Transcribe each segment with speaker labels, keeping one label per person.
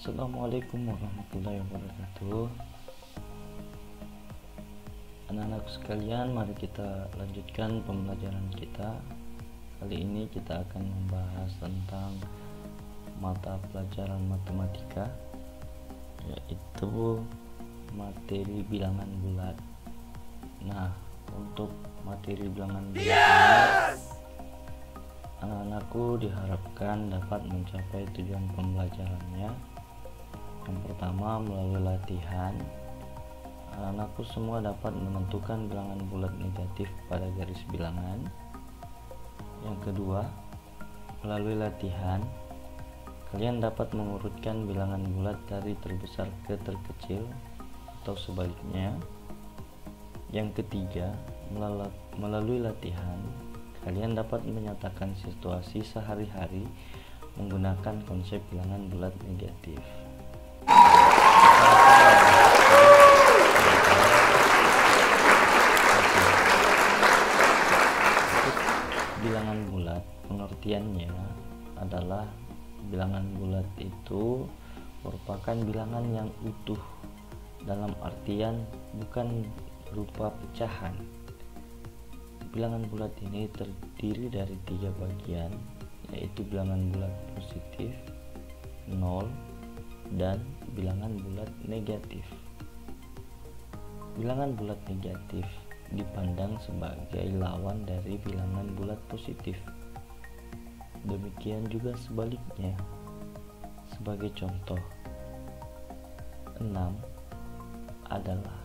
Speaker 1: Assalamualaikum warahmatullahi wabarakatuh. Anak-anak sekalian, mari kita lanjutkan pembelajaran kita. Kali ini kita akan membahas tentang mata pelajaran matematika, yaitu materi bilangan bulat. Nah, untuk materi bilangan bulat ini, anak-anakku diharapkan dapat mencapai tujuan pembelajarannya. Yang pertama, melalui latihan, anak-anakku semua dapat menentukan bilangan bulat negatif pada garis bilangan. Yang kedua, melalui latihan, kalian dapat mengurutkan bilangan bulat dari terbesar ke terkecil atau sebaliknya. Yang ketiga, melalui latihan, kalian dapat menyatakan situasi sehari-hari menggunakan konsep bilangan bulat negatif. Bilangan bulat, pengertiannya adalah bilangan bulat itu merupakan bilangan yang utuh, dalam artian bukan berupa pecahan. Bilangan bulat ini terdiri dari 3 bagian, yaitu bilangan bulat positif, 0, dan bilangan bulat negatif. Bilangan bulat negatif dipandang sebagai lawan dari bilangan bulat positif. Demikian juga sebaliknya. Sebagai contoh, 6 adalah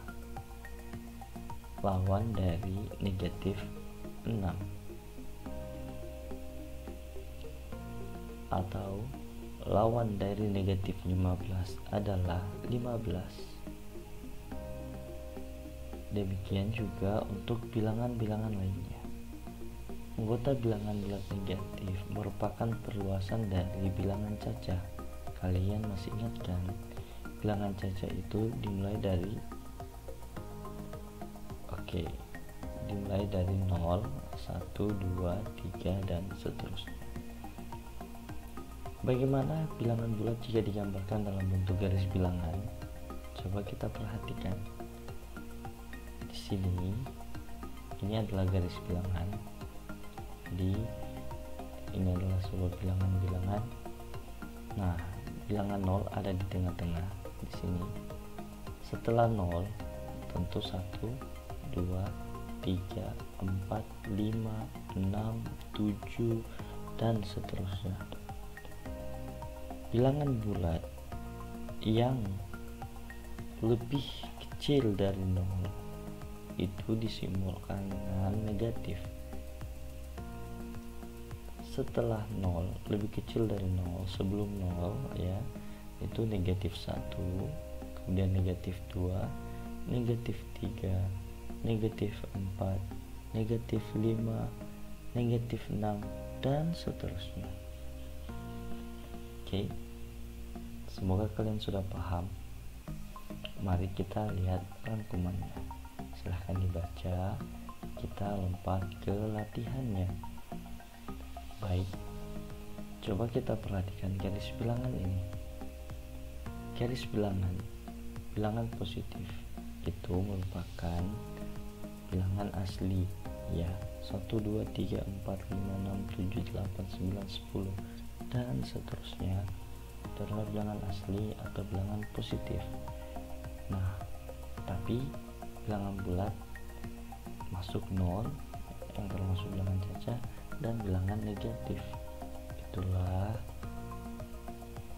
Speaker 1: lawan dari negatif 6, atau lawan dari negatif 15 adalah 15. Demikian juga untuk bilangan-bilangan lainnya. Anggota bilangan bulat negatif merupakan perluasan dari bilangan cacah. Kalian masih ingat kan? Bilangan cacah itu dimulai dari dimulai dari 0, 1, 2, 3, dan seterusnya. Bagaimana bilangan bulat jika digambarkan dalam bentuk garis bilangan? Coba kita perhatikan. Di sini, ini adalah garis bilangan. Jadi, ini adalah sebuah bilangan-bilangan. Nah, bilangan 0 ada di tengah-tengah di sini. Setelah 0, tentu 1, 2, 3, 4, 5, 6, 7, dan seterusnya. Bilangan bulat yang lebih kecil dari 0 itu disimbolkan dengan negatif. Setelah 0, lebih kecil dari 0, sebelum 0 ya, itu negatif 1, kemudian negatif 2, negatif 3, negatif 4, negatif 5, negatif 6, dan seterusnya. Oke, semoga kalian sudah paham. Mari kita lihat rangkumannya. Silahkan dibaca, kita lompat ke latihannya. Baik, coba kita perhatikan garis bilangan ini. Garis bilangan positif itu merupakan bilangan asli, ya, 1, 2, 3, 4, 5, 6, 7, 8, 9, 10, dan seterusnya. Itu adalah bilangan asli atau bilangan positif. Nah, tapi bilangan bulat masuk 0 yang termasuk bilangan cacah dan bilangan negatif. Itulah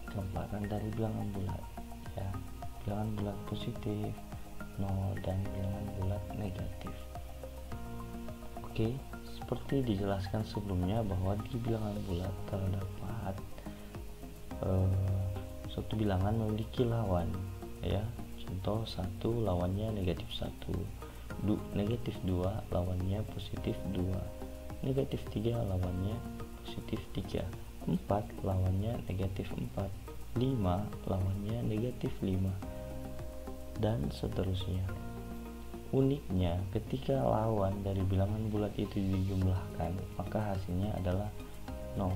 Speaker 1: gambaran dari bilangan bulat, ya. Bilangan bulat positif, 0, dan bilangan bulat negatif. Oke, seperti dijelaskan sebelumnya bahwa di bilangan bulat terdapat suatu bilangan memiliki lawan, ya. Contoh 1 lawannya negatif 1, negatif 2 lawannya positif 2, negatif 3 lawannya positif 3, 4 lawannya negatif 4, 5 lawannya negatif 5, dan seterusnya. Uniknya, ketika lawan dari bilangan bulat itu dijumlahkan, maka hasilnya adalah 0,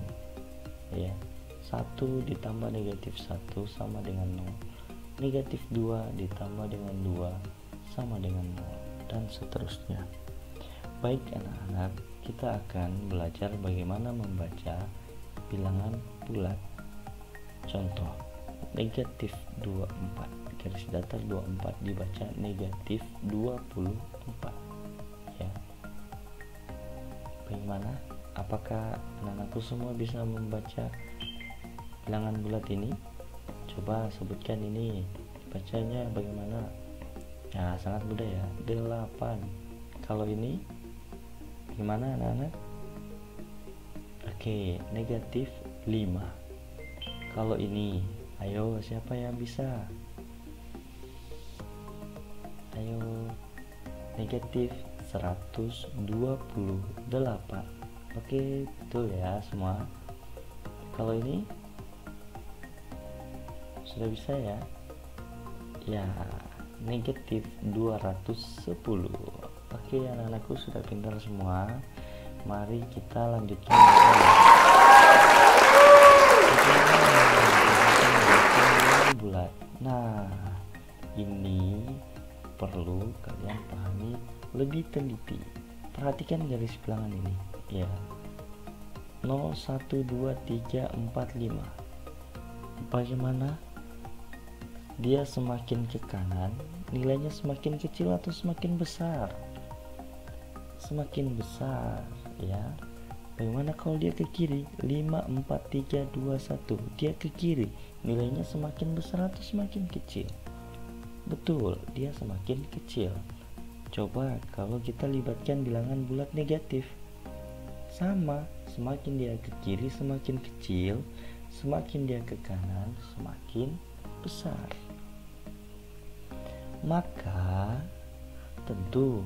Speaker 1: ya. 1 ditambah negatif 1 sama dengan 0. Negatif 2 ditambah dengan 2 sama dengan 0, dan seterusnya. Baik anak-anak, kita akan belajar bagaimana membaca bilangan bulat. Contoh, negatif 24, garis datar 24 dibaca negatif 24 ya. Bagaimana? Apakah anak-anakku semua bisa membaca bilangan bulat ini? Coba sebutkan ini bacanya bagaimana. Ya, sangat mudah ya, 8. Kalau ini gimana anak-anak? Oke, negatif 5. Kalau ini, ayo siapa yang bisa? Ayo, negatif 128. Oke, betul ya semua. Kalau ini sudah bisa ya? Ya, negatif 210. Oke, anak-anakku sudah pintar semua. Mari kita lanjutkan bulat. Nah, ini perlu kalian pahami lebih teliti. Perhatikan garis bilangan ini ya. 0, 1, 2, 3, 4, 5. Bagaimana dia semakin ke kanan, nilainya semakin kecil atau semakin besar? Semakin besar ya. Bagaimana kalau dia ke kiri? 5, 4, 3, 2, 1. Dia ke kiri, nilainya semakin besar atau semakin kecil? Betul, dia semakin kecil. Coba kalau kita libatkan bilangan bulat negatif, sama, semakin dia ke kiri semakin kecil, semakin dia ke kanan semakin besar. Maka tentu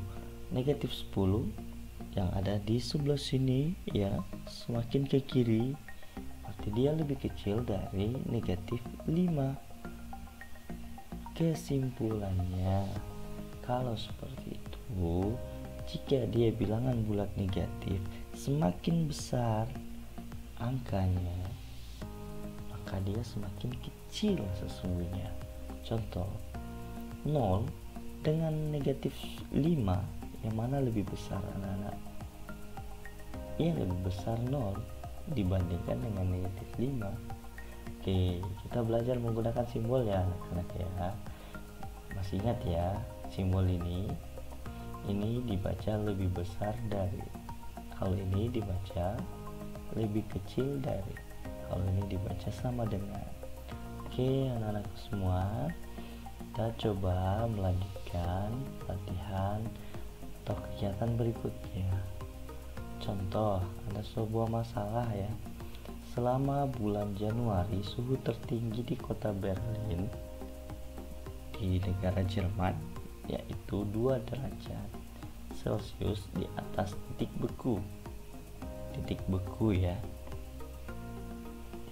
Speaker 1: negatif 10 yang ada di sebelah sini ya, semakin ke kiri berarti dia lebih kecil dari negatif 5. Kesimpulannya, kalau seperti itu, jika dia bilangan bulat negatif, semakin besar angkanya, maka dia semakin kecil sesungguhnya. Contoh, 0 dengan negatif 5, yang mana lebih besar anak-anak? Yang lebih besar 0 dibandingkan dengan negatif 5. Oke, kita belajar menggunakan simbol ya anak-anak ya. Masih ingat ya, simbol ini dibaca lebih besar dari, kalau ini dibaca lebih kecil dari, kalau ini dibaca sama dengan. Oke anak-anak semua, kita coba melanjutkan latihan atau kegiatan berikutnya. Contoh, ada sebuah masalah ya. Selama bulan Januari, suhu tertinggi di kota Berlin di negara Jerman yaitu 2 derajat Celcius di atas titik beku. Titik beku ya.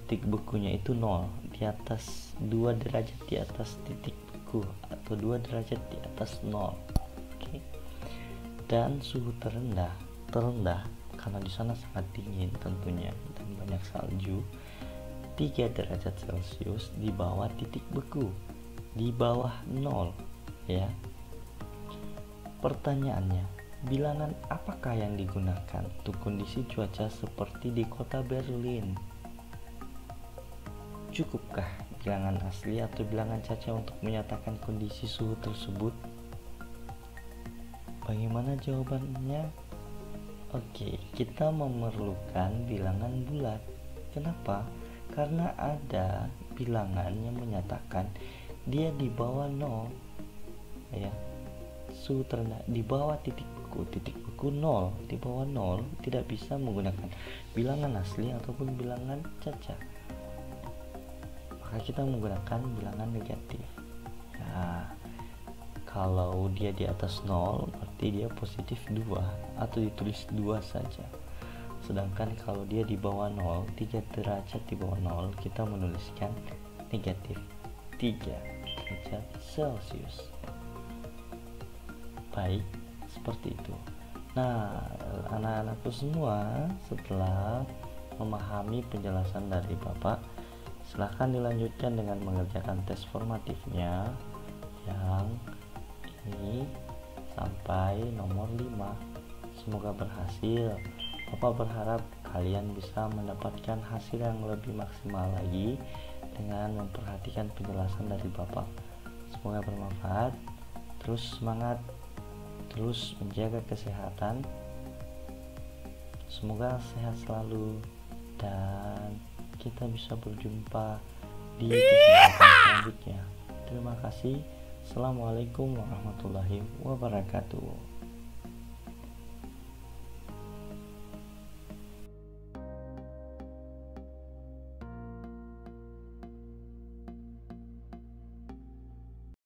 Speaker 1: Titik bekunya itu 0, di atas 2 derajat di atas titik beku atau 2 derajat di atas 0. Oke. Dan suhu terendah karena di sana sangat dingin tentunya dan banyak salju, 3 derajat Celcius di bawah titik beku, di bawah 0 ya. Pertanyaannya, bilangan apakah yang digunakan untuk kondisi cuaca seperti di kota Berlin? Cukupkah bilangan asli atau bilangan caca untuk menyatakan kondisi suhu tersebut? Bagaimana jawabannya? Oke, kita memerlukan bilangan bulat. Kenapa? Karena ada bilangan yang menyatakan dia di bawah 0 ya. Suhu terendah di bawah titik beku 0, di bawah 0 tidak bisa menggunakan bilangan asli ataupun bilangan caca. Maka kita menggunakan bilangan negatif. Nah, kalau dia di atas 0 berarti dia positif 2 atau ditulis 2 saja. Sedangkan kalau dia di bawah 0, 3 derajat di bawah 0, kita menuliskan negatif 3 derajat Celcius. Baik, seperti itu. Nah, anak-anakku semua, setelah memahami penjelasan dari Bapak, Silahkan dilanjutkan dengan mengerjakan tes formatifnya yang ini sampai nomor 5. Semoga berhasil. Bapak berharap kalian bisa mendapatkan hasil yang lebih maksimal lagi dengan memperhatikan penjelasan dari Bapak. Semoga bermanfaat. Terus semangat, terus menjaga kesehatan. Semoga sehat selalu dan kita bisa berjumpa di kesempatan selanjutnya. Terima kasih. Assalamualaikum warahmatullahi wabarakatuh.